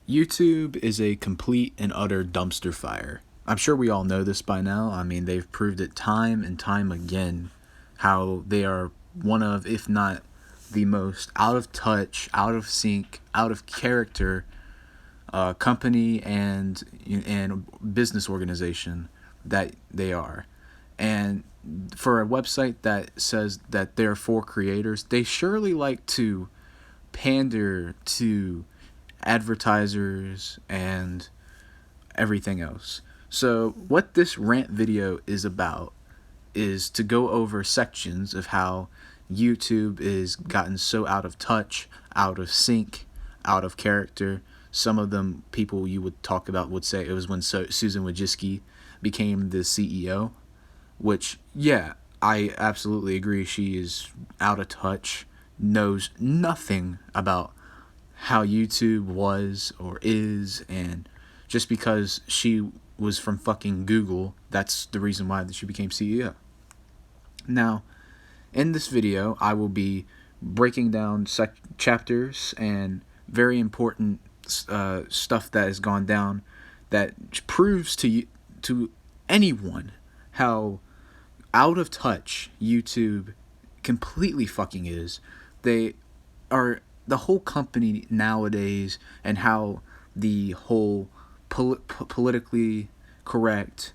YouTube is a complete and utter dumpster fire. I'm sure we all know this by now. I mean, they've proved it time and time again how they are one of, if not the most out of touch, out of sync, out of character company and business organization that they are. And for a website that says that they're for creators, they surely like to pander to advertisers and everything else. So, what this rant video is about is to go over sections of how YouTube is gotten so out of touch, out of sync, out of character. Some of them people you would talk about would say it was when Susan Wojcicki became the CEO, which, yeah, I absolutely agree. She is out of touch, knows nothing about how YouTube was or is, and just because she was from fucking Google, that's the reason why she became CEO. Now, in this video, I will be breaking down chapters and very important stuff that has gone down that proves to anyone how out of touch YouTube completely fucking is. They are the whole company nowadays, and how the whole politically correct,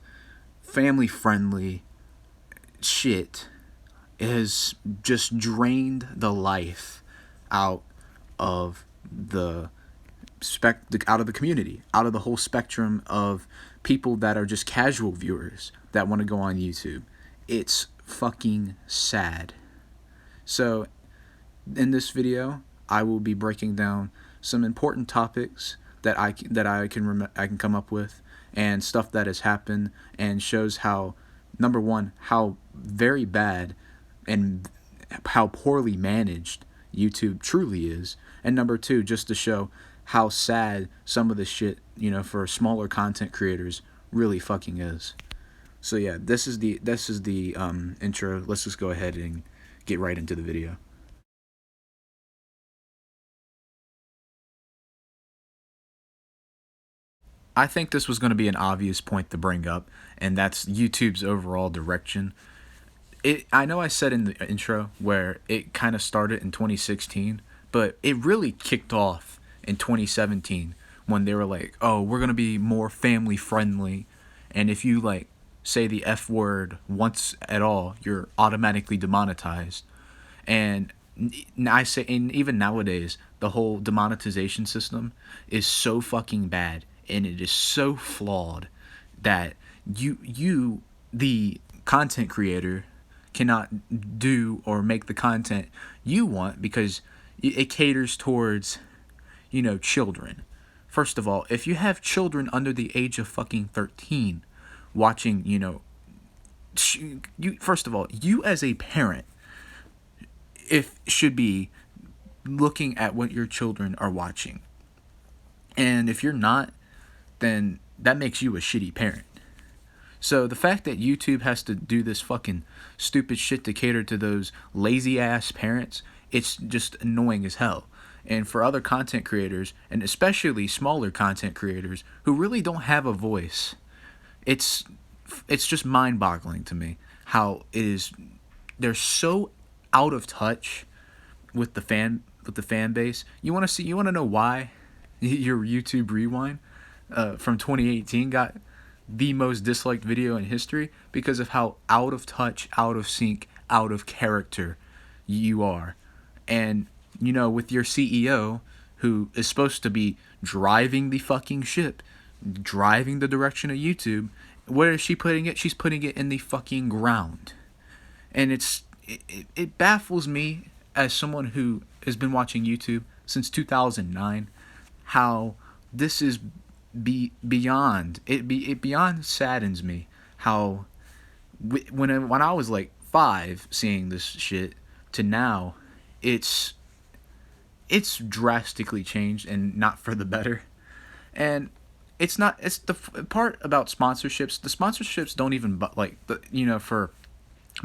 family friendly shit has just drained the life out of out of the community, out of the whole spectrum of people that are just casual viewers that want to go on YouTube. It's fucking sad. So, in this video, I will be breaking down some important topics that I can come up with, and stuff that has happened, and shows how, number one, how very bad and how poorly managed YouTube truly is, and number two, just to show how sad some of the shit, for smaller content creators really fucking is. So yeah, this is the intro. Let's just go ahead and get right into the video. I think this was going to be an obvious point to bring up, and that's YouTube's overall direction. I know I said in the intro where it kind of started in 2016, but it really kicked off in 2017 when they were like, "Oh, we're going to be more family friendly, and if you say the F word once at all, you're automatically demonetized." And I say, and even nowadays, the whole demonetization system is so fucking bad, and it is so flawed that the content creator, cannot do or make the content you want because it caters towards, children. First of all, if you have children under the age of fucking 13 watching, first of all, you as a parent should be looking at what your children are watching. And if you're not, then that makes you a shitty parent. So the fact that YouTube has to do this fucking stupid shit to cater to those lazy ass parents, it's just annoying as hell. And for other content creators, and especially smaller content creators who really don't have a voice, it's just mind-boggling to me how they're so out of touch with the fan base. You want to know why your YouTube rewind from 2018 got the most disliked video in history? Because of how out of touch, out of sync, out of character you are. And with your CEO, who is supposed to be driving the fucking ship, driving the direction of YouTube, where is she putting it? She's putting it in the fucking ground. And it baffles me, as someone who has been watching YouTube since 2009, how this is beyond saddens me how when I was like 5 seeing this shit to now, it's drastically changed, and not for the better. And it's the part about sponsorships. The sponsorships don't even for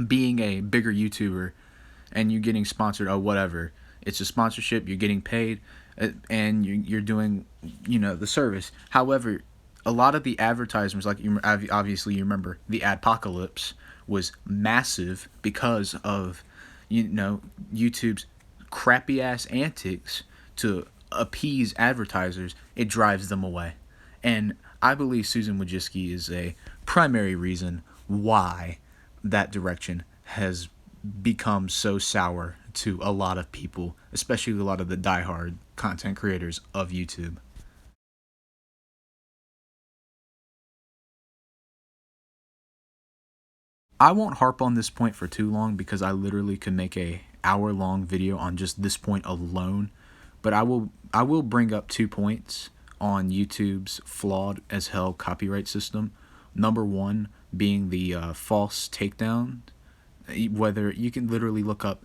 being a bigger YouTuber and you getting sponsored, oh whatever, it's a sponsorship, you're getting paid. and you're doing, the service. However, a lot of the advertisements, like obviously you remember the adpocalypse was massive because of, YouTube's crappy ass antics to appease advertisers. It drives them away, and I believe Susan Wojcicki is a primary reason why that direction has become so sour to a lot of people, especially a lot of the diehard content creators of YouTube. I won't harp on this point for too long because I literally could make a hour long video on just this point alone, but I will bring up 2 points on YouTube's flawed as hell copyright system. Number one being the false takedown. Whether you can literally look up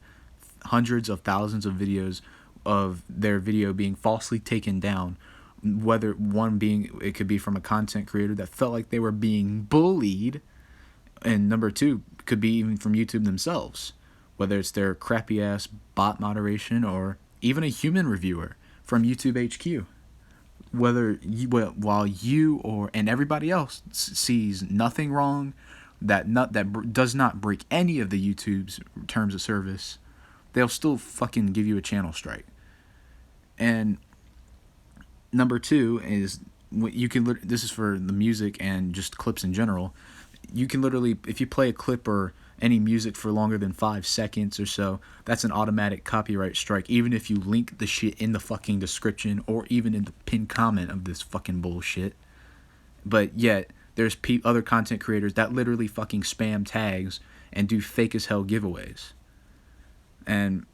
hundreds of thousands of videos of their video being falsely taken down, whether one being, it could be from a content creator that felt like they were being bullied, and number two could be even from YouTube themselves, whether it's their crappy ass bot moderation or even a human reviewer from YouTube HQ. Whether you, while you or and everybody else sees nothing wrong, that does not break any of the YouTube's terms of service, they'll still fucking give you a channel strike. And number two is you can, this is for the music and just clips in general. You can literally, if you play a clip or any music for longer than 5 seconds or so, that's an automatic copyright strike, even if you link the shit in the fucking description or even in the pinned comment of this fucking bullshit. But yet there's other content creators that literally fucking spam tags and do fake as hell giveaways, and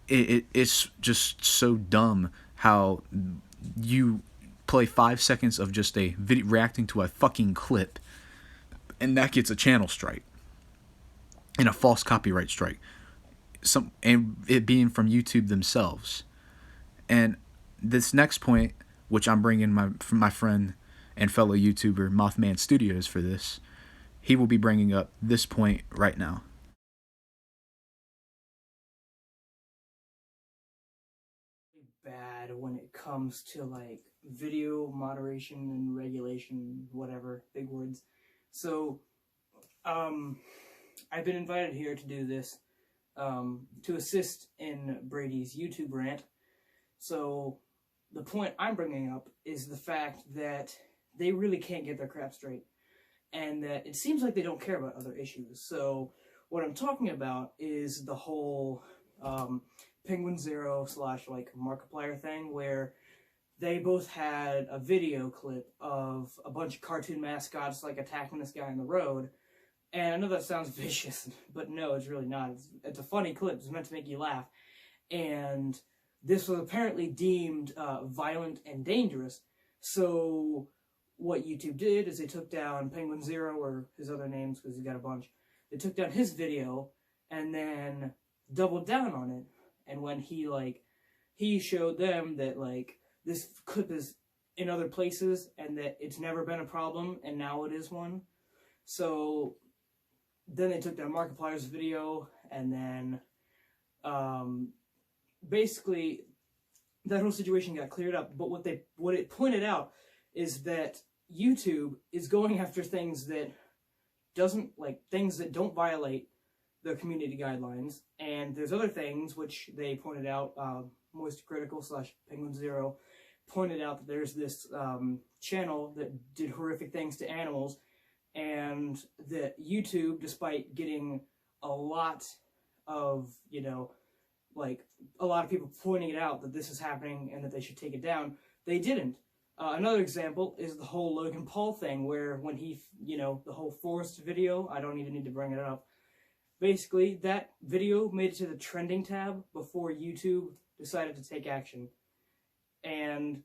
it's just so dumb how you play 5 seconds of just a video reacting to a fucking clip, and that gets a channel strike and a false copyright strike. And it being from YouTube themselves. And this next point, which I'm bringing from my friend and fellow YouTuber Mothman Studios for this, he will be bringing up this point right now. Bad when it comes to like video moderation and regulation, whatever, big words. So I've been invited here to do this to assist in Brady's YouTube rant. So the point I'm bringing up is the fact that they really can't get their crap straight, and that it seems like they don't care about other issues. So what I'm talking about is the whole Penguin Zero / like Markiplier thing, where they both had a video clip of a bunch of cartoon mascots like attacking this guy on the road. And I know that sounds vicious, but no, it's really not. It's a funny clip. It's meant to make you laugh. And this was apparently deemed violent and dangerous. So what YouTube did is they took down Penguin Zero, or his other names because he's got a bunch. They took down his video and then doubled down on it. And when he showed them that like this clip is in other places and that it's never been a problem and now it is one. So then they took down Markiplier's video, and then basically that whole situation got cleared up. But what it pointed out is that YouTube is going after things that don't violate the community guidelines, and there's other things which they pointed out. Moist Critical / Penguin Zero pointed out that there's this channel that did horrific things to animals, and that YouTube, despite getting a lot of, a lot of people pointing it out that this is happening and that they should take it down, they didn't. Another example is the whole Logan Paul thing, where when he, the whole forest video, I don't even need to bring it up. Basically, that video made it to the trending tab before YouTube decided to take action. And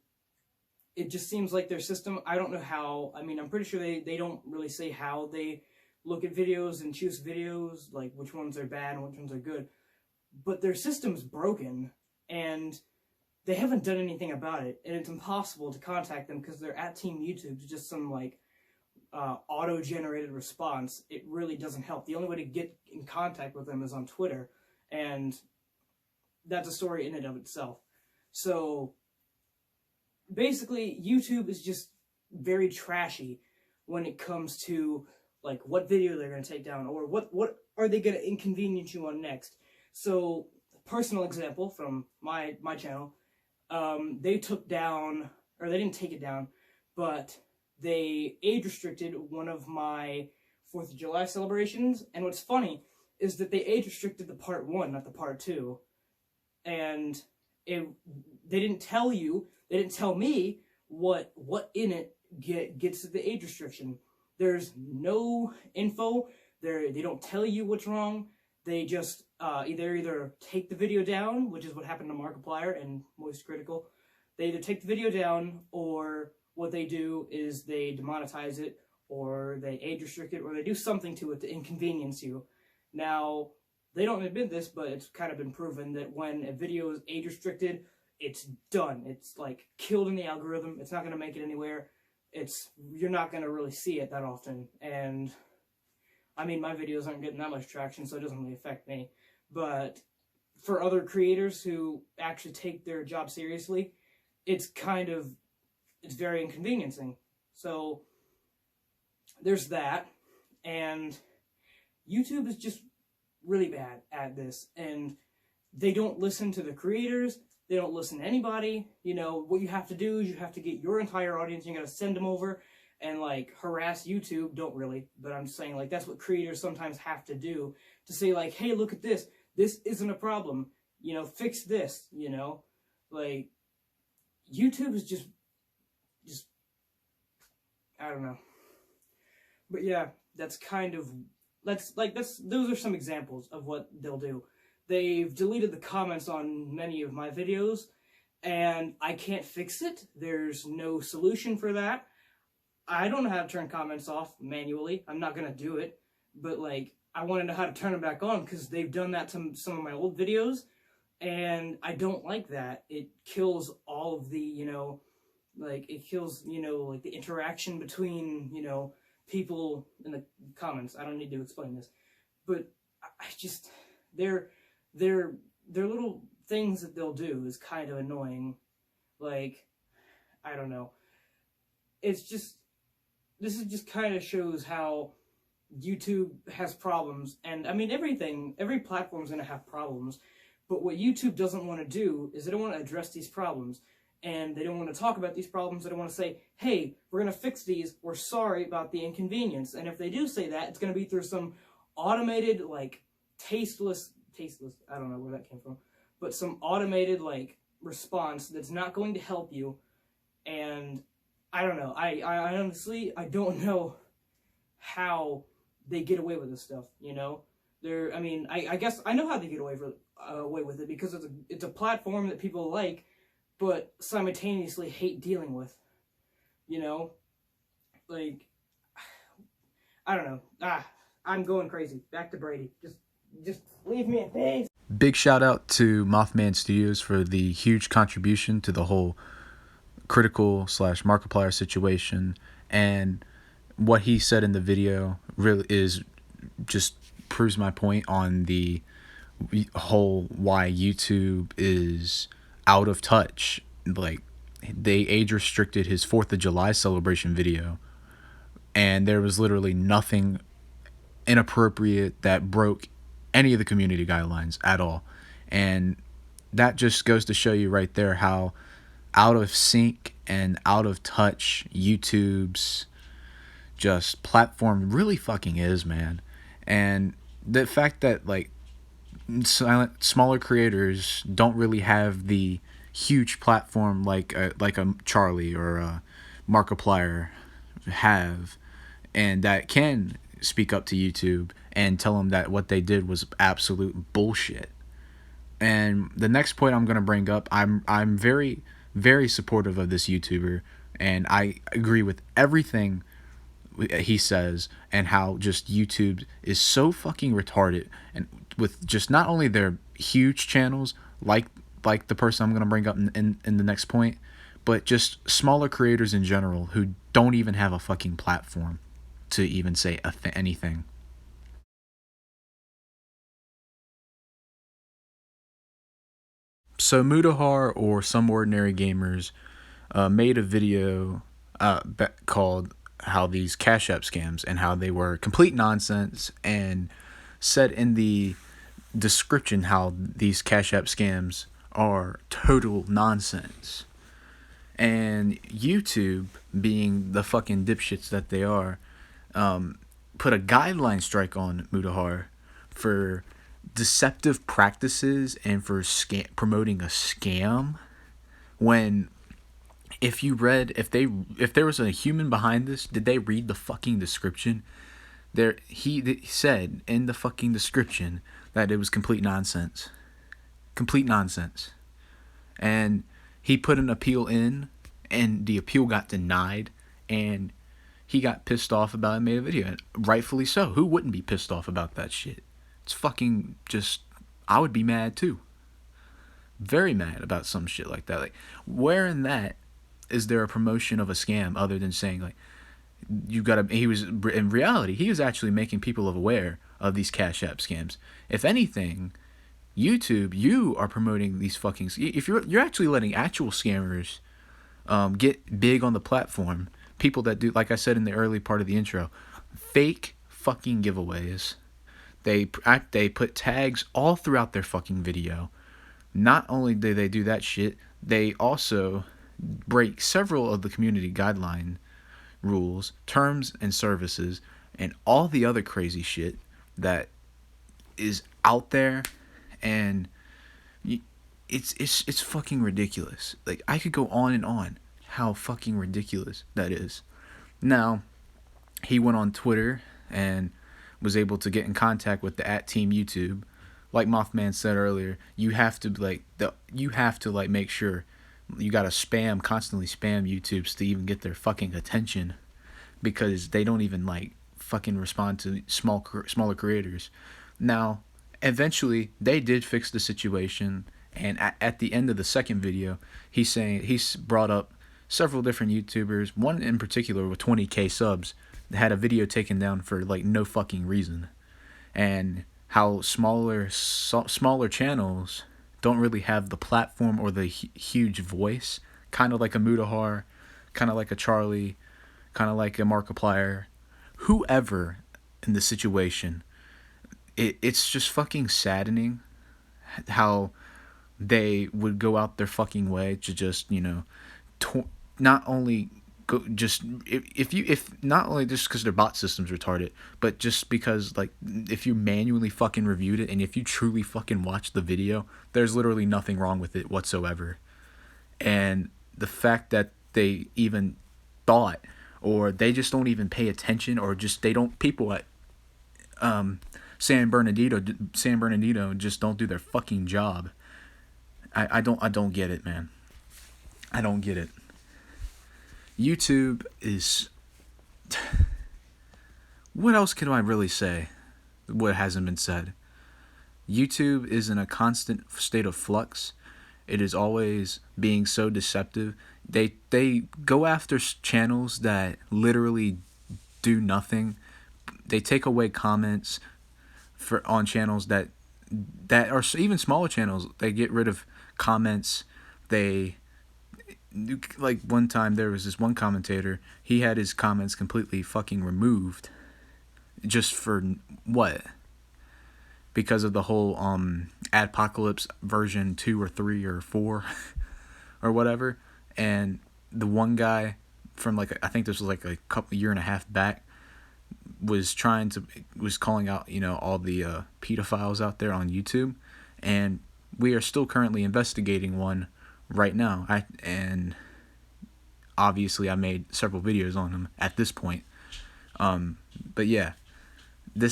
it just seems like their system, I don't know how, I'm pretty sure they don't really say how they look at videos and choose videos, like which ones are bad and which ones are good. But their system's broken, and they haven't done anything about it, and it's impossible to contact them because they're at Team YouTube. It's just some, auto-generated response. It really doesn't help. The only way to get in contact with them is on Twitter, and that's a story in and of itself. So basically, YouTube is just very trashy when it comes to like what video they're going to take down, or what are they going to inconvenience you on next. So personal example from my channel, they took down, or they didn't take it down, but they age restricted one of my 4th of July celebrations. And what's funny is that they age restricted the part 1, not the part 2. And they didn't tell you, they didn't tell me what in it gets the age restriction. There's no info. They don't tell you what's wrong. They just either take the video down, which is what happened to Markiplier and Moist Critical. They either take the video down, or what they do is they demonetize it, or they age restrict it, or they do something to it to inconvenience you. Now, they don't admit this, but it's kind of been proven that when a video is age restricted, it's done. It's like killed in the algorithm. It's not going to make it anywhere. You're not going to really see it that often. And I mean, my videos aren't getting that much traction, so it doesn't really affect me. But for other creators who actually take their job seriously, it's very inconveniencing. So there's that. And YouTube is just really bad at this, and they don't listen to the creators. They don't listen to anybody. You know, what you have to do is you have to get your entire audience, you gotta send them over and like harass YouTube. Don't really, but I'm just saying, like, that's what creators sometimes have to do, to say like, hey, look at this. This isn't a problem. You know, fix this, you know? Like, YouTube is just I don't know. But yeah, those are some examples of what they'll do. They've deleted the comments on many of my videos, and I can't fix it. There's no solution for that. I don't know how to turn comments off manually. I'm not gonna do it, but like, I want to know how to turn them back on, because they've done that to some of my old videos, and I don't like that. It kills all of the, like the interaction between, people in the comments. I don't need to explain this, but I just, their little things that they'll do is kind of annoying. Like, I don't know. This just kind of shows how YouTube has problems. And I mean, every platform's gonna have problems, but what YouTube doesn't want to do is they don't want to address these problems. And they don't want to talk about these problems. They don't want to say, hey, we're going to fix these. We're sorry about the inconvenience. And if they do say that, it's going to be through some automated, like, tasteless, I don't know where that came from, but some automated, like, response that's not going to help you. And I don't know. I honestly, I don't know how they get away with this stuff, I guess I know how they get away with it, because it's a platform that people like, but simultaneously hate dealing with, like, I don't know. I'm going crazy. Back to Brady. Just leave me in peace. Big shout out to Mothman Studios for the huge contribution to the whole Critical / Markiplier situation, and what he said in the video really just proves my point on the whole why YouTube is out of touch. Like, they age restricted his 4th of July celebration video, and there was literally nothing inappropriate that broke any of the community guidelines at all. And that just goes to show you right there how out of sync and out of touch YouTube's just platform really fucking is, man. And the fact that, like, smaller creators don't really have the huge platform like a Charlie or a Markiplier have, and that can speak up to YouTube and tell them that what they did was absolute bullshit. And the next point I'm going to bring up, I'm very, very supportive of this YouTuber, and I agree with everything he says, and how just YouTube is so fucking retarded, and with just not only their huge channels like the person I'm going to bring up in the next point, but just smaller creators in general who don't even have a fucking platform to even say anything. So Mutahar or Some Ordinary Gamers made a video called how these Cash App scams and how they were complete nonsense, and said in the description how these Cash App scams are total nonsense. And YouTube, being the fucking dipshits that they are, put a guideline strike on Mutahar for deceptive practices and for promoting a scam. When if there was a human behind this, did they read the fucking description? He said in the fucking description that it was complete nonsense. Complete nonsense. And he put an appeal in, and the appeal got denied, and he got pissed off about it and made a video. And rightfully so. Who wouldn't be pissed off about that shit? It's fucking just... I would be mad too. Very mad about some shit like that. Like, where in that is there a promotion of a scam other than saying, like, you gotta... in reality, he was actually making people aware of these Cash App scams. If anything, YouTube, you are promoting these fucking... If you're actually letting actual scammers get big on the platform, people that do, like I said in the early part of the intro, fake fucking giveaways. They put tags all throughout their fucking video. Not only do they do that shit, they also break several of the community guideline rules, terms and services, and all the other crazy shit that is out there. And it's fucking ridiculous. Like, I could go on and on how fucking ridiculous that is. Now, he went on Twitter and was able to get in contact with the @Team YouTube. Like Mothman said earlier, you have to make sure you gotta constantly spam YouTubes to even get their fucking attention, because they don't even like fucking respond to smaller creators. Now, eventually they did fix the situation, and at the end of the second video, he's brought up several different YouTubers, one in particular with 20k subs, that had a video taken down for like no fucking reason, and how smaller channels don't really have the platform or the huge voice, kind of like a Mutahar, kind of like a Charlie, kind of like a Markiplier, whoever in the situation. It's just fucking saddening how they would go out their fucking way to just, not only go just if not only just because their bot system's retarded, but just because, like, if you manually fucking reviewed it and if you truly fucking watched the video, there's literally nothing wrong with it whatsoever. And the fact that they even thought, or they just don't even pay attention, or just people at San Bernardino just don't do their fucking job. I don't get it, man. I don't get it. YouTube is... What else can I really say? What hasn't been said? YouTube is in a constant state of flux. It is always being so deceptive. They go after channels that literally do nothing. They take away comments on channels that are even smaller channels. They get rid of comments. Like, one time there was this one commentator, he had his comments completely fucking removed. Just for what? Because of the whole Adpocalypse version 2 or 3 or 4 or whatever. And the one guy from, like, I think this was like a year and a half back, was calling out, all the pedophiles out there on YouTube. And we are still currently investigating one right now. And obviously I made several videos on him at this point. But yeah, and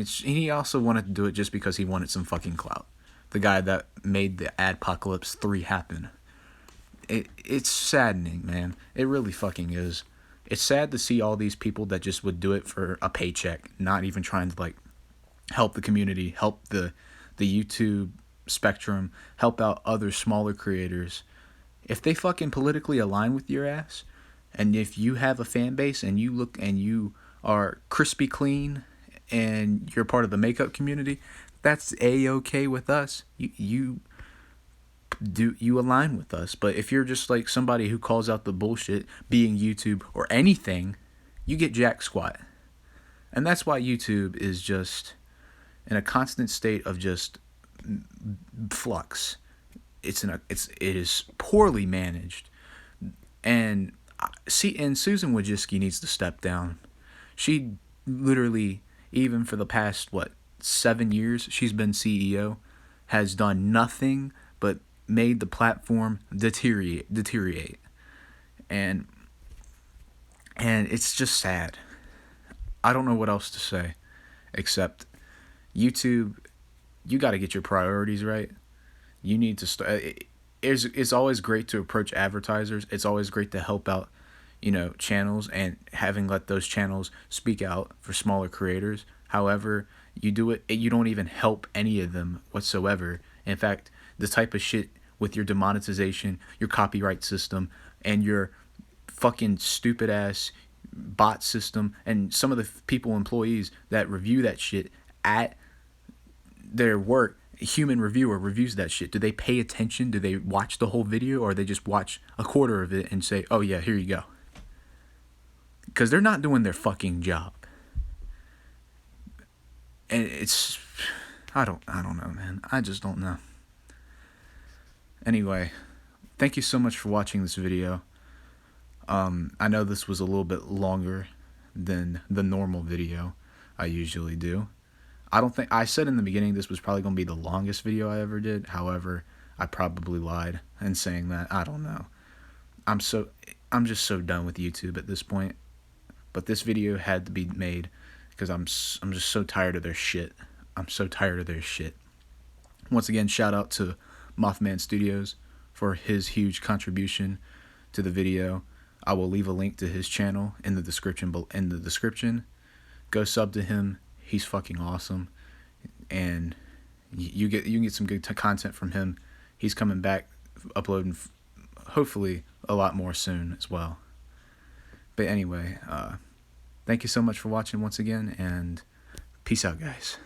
he also wanted to do it just because he wanted some fucking clout. The guy that made the Adpocalypse 3 happen. It's saddening, man. It really fucking is. It's sad to see all these people that just would do it for a paycheck, not even trying to, like, help the community, help the YouTube spectrum, help out other smaller creators. If they fucking politically align with your ass, and if you have a fan base and you are crispy clean and you're part of the makeup community, that's a-okay with us. You align with us. But if you're just like somebody who calls out the bullshit, being YouTube or anything, you get jack squat. And that's why YouTube is just in a constant state of just flux. It is poorly managed. And Susan Wojcicki needs to step down. She literally, even for the past 7 years she's been CEO, has done nothing but made the platform deteriorate. And it's just sad. I don't know what else to say except YouTube, you got to get your priorities right. You need to start. It's always great to approach advertisers. It's always great to help out, channels, and having let those channels speak out for smaller creators. However, you don't even help any of them whatsoever. In fact, the type of shit with your demonetization, your copyright system, and your fucking stupid ass bot system, and some of the employees that review that shit at their work, human reviewer reviews that shit. Do they pay attention? Do they watch the whole video, or they just watch a quarter of it and say, oh yeah, here you go? Because they're not doing their fucking job. And it's, I don't know, man. I just don't know. Anyway, thank you so much for watching this video. I know this was a little bit longer than the normal video I usually do. I said in the beginning this was probably going to be the longest video I ever did. However, I probably lied in saying that. I don't know. I'm just so done with YouTube at this point. But this video had to be made because I'm just so tired of their shit. I'm so tired of their shit. Once again, shout out to Mothman Studios for his huge contribution to the video. I will leave a link to his channel in the description. Go sub to him. He's fucking awesome, and you can get some good content from him. He's coming back, uploading hopefully a lot more soon as well. But anyway, thank you so much for watching once again, and peace out, guys.